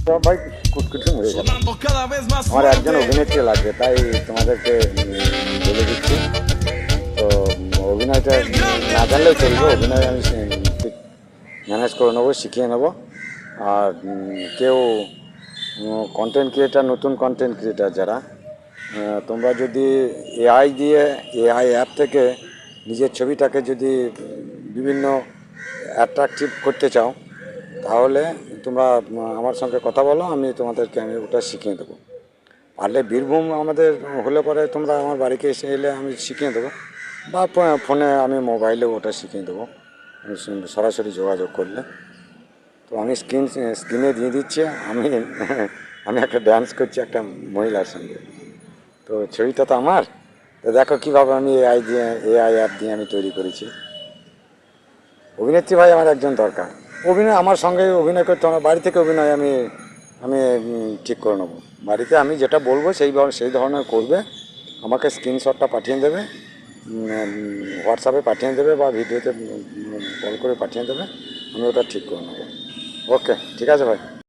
সব ভাই কুটকুটি মরে গেল। আমার একজন অভিনেত্রী লাগবে, তাই তোমাদেরকে বলে দিচ্ছি। তো অভিনয়টা না জানলেও চলবে, অভিনয় আমি ঠিক ম্যানেজ করে নেবো, শিখিয়ে নেবো। আর কেউ কন্টেন্ট ক্রিয়েটার, নতুন কন্টেন্ট ক্রিয়েটার যারা, তোমরা যদি এআই অ্যাপ থেকে নিজের ছবিটাকে যদি বিভিন্ন অ্যাট্রাকটিভ করতে চাও, তাহলে তোমরা আমার সঙ্গে কথা বলো, আমি ওটা শিখিয়ে দেবো। পারলে বীরভূম আমাদের হলে পরে তোমরা আমার বাড়িতে এলে আমি শিখিয়ে দেবো, বা ফোনে আমি মোবাইলে ওটা শিখিয়ে দেবো সরাসরি যোগাযোগ করলে। তো আমি স্ক্রিনে দিয়ে দিচ্ছি, আমি আমি একটা ডান্স করছি একটা মহিলার সঙ্গে। তো ছবিটা তো আমার, তো দেখো কীভাবে আমি এআই অ্যাপ দিয়ে আমি তৈরি করেছি। অভিনেত্রী ভাই আমার একজন দরকার, অভিনয় আমার সঙ্গে অভিনয় করতে আমার বাড়ি থেকে অভিনয় আমি আমি ঠিক করে নেবো। বাড়িতে আমি যেটা বলবো সেই ধরনের করবে, আমাকে স্ক্রিনশটটা পাঠিয়ে দেবে, হোয়াটসঅ্যাপে পাঠিয়ে দেবে বা ভিডিওতে কল করে পাঠিয়ে দেবে, আমি ওটা ঠিক করে নেবো। ওকে, ঠিক আছে ভাই।